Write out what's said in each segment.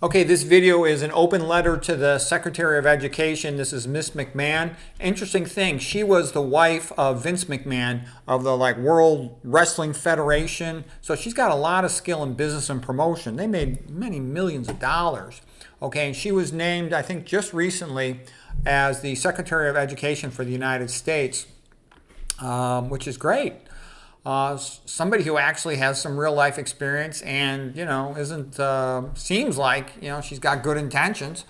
Okay, this video is an open letter to the Secretary of Education. This is Miss McMahon. Interesting thing, she was the wife of Vince McMahon of the World Wrestling Federation. So she's got a lot of skill in business and promotion. They made many millions of dollars. Okay, and she was named, I think, just recently as the Secretary of Education for the United States, which is great. Somebody who actually has some real life experience and, isn't, seems like, she's got good intentions.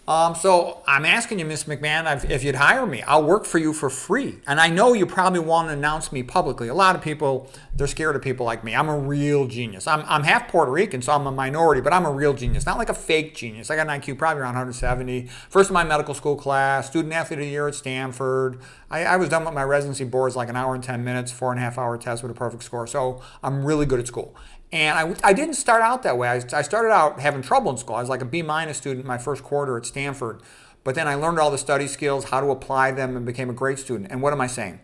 So I'm asking you, Miss McMahon, if you'd hire me, I'll work for you for free. And I know you probably want to announce me publicly. A lot of people, they're scared of people like me. I'm a real genius. I'm half Puerto Rican, so I'm a minority, but I'm a real genius. Not like a fake genius. I got an IQ probably around 170. First in my medical school class, student athlete of the year at Stanford. I was done with my residency boards like an hour and 10 minutes, 4.5-hour test with a perfect score. So I'm really good at school. And I didn't start out that way. I started out having trouble in school. I was like a B- student in my first quarter at Stanford. But then I learned all the study skills, how to apply them, and became a great student. And what am I saying?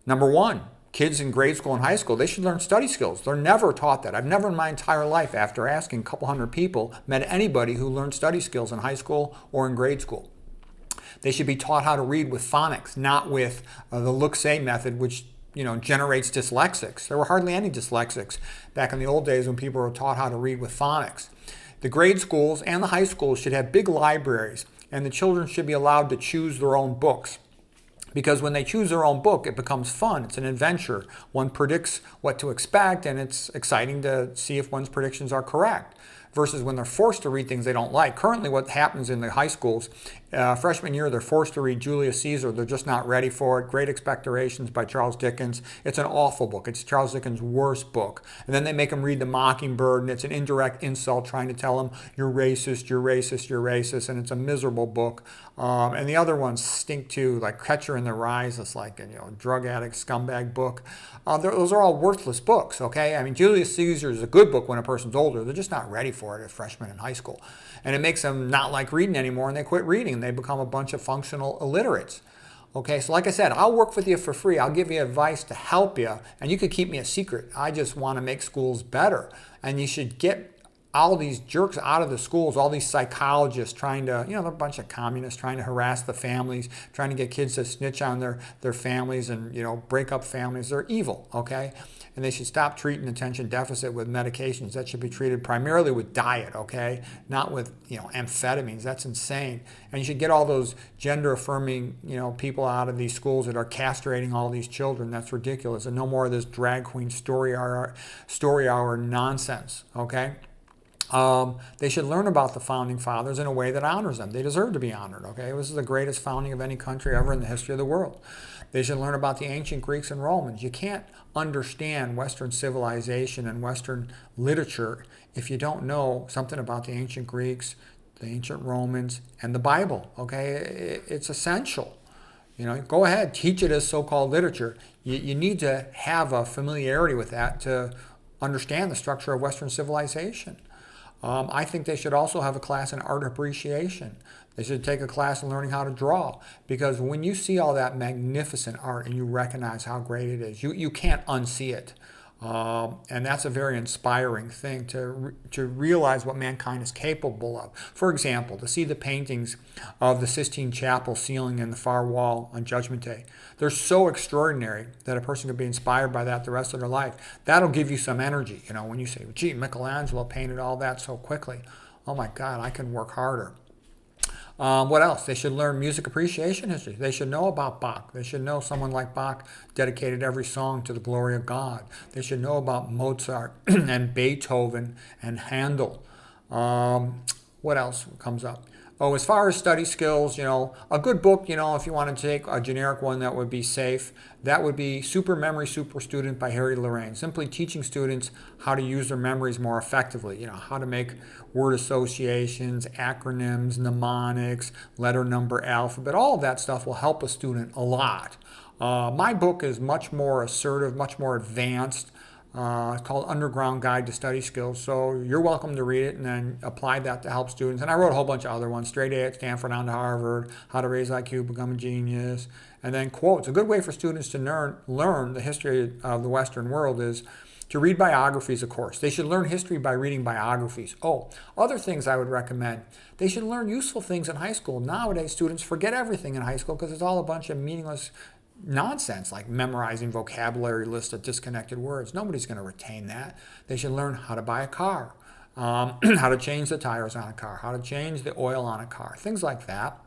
Number one, kids in grade school and high school, they should learn study skills. They're never taught that. I've never in my entire life, after asking a couple hundred people, met anybody who learned study skills in high school or in grade school. They should be taught how to read with phonics, not with the look-say method, which generates dyslexics. There were hardly any dyslexics back in the old days when people were taught how to read with phonics. The grade schools and the high schools should have big libraries, and the children should be allowed to choose their own books. Because when they choose their own book, it becomes fun. It's an adventure. One predicts what to expect, and it's exciting to see if one's predictions are correct. Versus when they're forced to read things they don't like. Currently, what happens in the high schools, freshman year, they're forced to read Julius Caesar. They're just not ready for it. Great Expectations by Charles Dickens. It's an awful book. It's Charles Dickens' worst book. And then they make them read The Mockingbird, and it's an indirect insult trying to tell them, you're racist, you're racist, you're racist, and it's a miserable book. And the other ones stink too, like Catcher in the Rye. It's like a drug addict, scumbag book. Those are all worthless books, okay? I mean, Julius Caesar is a good book when a person's older. They're just not ready for it as freshmen in high school. And it makes them not like reading anymore, and they quit reading, and they become a bunch of functional illiterates. Okay, so like I said, I'll work with you for free. I'll give you advice to help you, and you could keep me a secret. I just want to make schools better. And you should get all these jerks out of the schools, all these psychologists trying to, they're a bunch of communists trying to harass the families, trying to get kids to snitch on their families and, break up families. They're evil, okay? And they should stop treating attention deficit with medications. That should be treated primarily with diet, okay? Not with, amphetamines. That's insane. And you should get all those gender-affirming, people out of these schools that are castrating all these children. That's ridiculous. And no more of this drag queen story hour nonsense, okay? They should learn about the founding fathers in a way that honors them. They deserve to be honored, okay? This is the greatest founding of any country ever in the history of the world. They should learn about the ancient Greeks and Romans. You can't understand Western civilization and Western literature if you don't know something about the ancient Greeks, the ancient Romans, and the Bible, okay? It's essential. Go ahead, teach it as so-called literature. You need to have a familiarity with that to understand the structure of Western civilization. I think they should also have a class in art appreciation. They should take a class in learning how to draw, because when you see all that magnificent art and you recognize how great it is, you can't unsee it. And that's a very inspiring thing to realize what mankind is capable of. For example, to see the paintings of the Sistine Chapel ceiling and the far wall on Judgment Day. They're so extraordinary that a person could be inspired by that the rest of their life. That'll give you some energy, when you say, gee, Michelangelo painted all that so quickly. Oh my God, I can work harder. What else? They should learn music appreciation history. They should know about Bach. They should know someone like Bach dedicated every song to the glory of God. They should know about Mozart and Beethoven and Handel. What else comes up? Oh, as far as study skills, a good book, if you want to take a generic one that would be safe, that would be Super Memory Super Student by Harry Lorraine. Simply teaching students how to use their memories more effectively, how to make word associations, acronyms, mnemonics, letter, number, alphabet. All of that stuff will help a student a lot. My book is much more assertive, much more advanced. It's called Underground Guide to Study Skills. So you're welcome to read it and then apply that to help students. And I wrote a whole bunch of other ones, Straight A at Stanford on to Harvard, How to Raise IQ, Become a Genius, and then quotes. A good way for students to learn the history of the Western world is to read biographies, of course. They should learn history by reading biographies. Oh, other things I would recommend. They should learn useful things in high school. Nowadays, students forget everything in high school because it's all a bunch of meaningless nonsense, like memorizing vocabulary lists of disconnected words. Nobody's going to retain that. They should learn how to buy a car, how to change the tires on a car, how to change the oil on a car, things like that.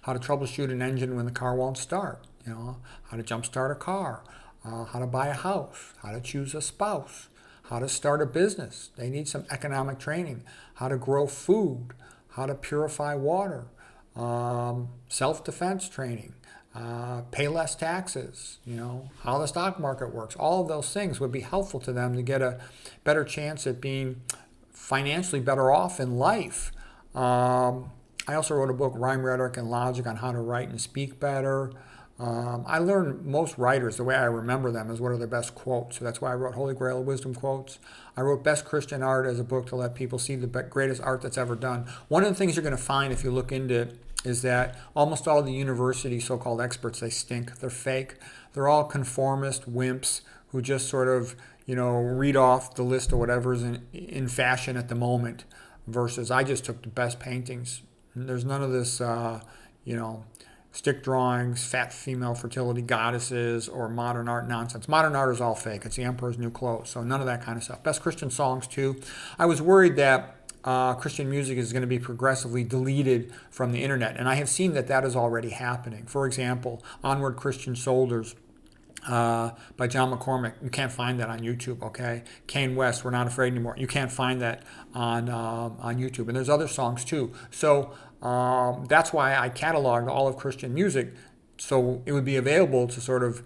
How to troubleshoot an engine when the car won't start, how to jumpstart a car, how to buy a house, how to choose a spouse, how to start a business. They need some economic training, how to grow food, how to purify water, self-defense training, pay less taxes, how the stock market works. All of those things would be helpful to them to get a better chance at being financially better off in life. I also wrote a book, Rhyme, Rhetoric, and Logic, on how to write and speak better. I learned most writers, the way I remember them, is what are their best quotes. So that's why I wrote Holy Grail of Wisdom Quotes. I wrote Best Christian Art as a book to let people see the greatest art that's ever done. One of the things you're going to find if you look into it is that almost all the university so-called experts, they stink. They're fake. They're all conformist wimps who just sort of, read off the list of whatever's in fashion at the moment, versus I just took the best paintings. There's none of this, stick drawings, fat female fertility goddesses, or modern art nonsense. Modern art is all fake. It's the emperor's new clothes. So none of that kind of stuff. Best Christian songs, too. I was worried that Christian music is going to be progressively deleted from the internet, and I have seen that is already happening. For example, Onward Christian Soldiers by John McCormick. You can't find that on YouTube, okay? Kane West, We're Not Afraid Anymore. You can't find that on YouTube. And there's other songs too. So that's why I cataloged all of Christian music, so it would be available to sort of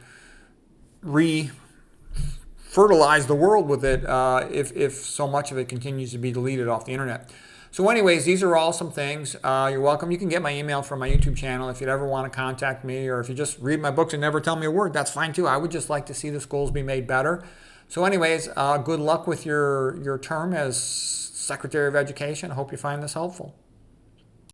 fertilize the world with it if so much of it continues to be deleted off the internet. So anyways, these are all some things. You're welcome. You can get my email from my YouTube channel if you'd ever want to contact me, or if you just read my books and never tell me a word, that's fine too. I would just like to see the schools be made better. So anyways, good luck with your term as Secretary of Education. I hope you find this helpful.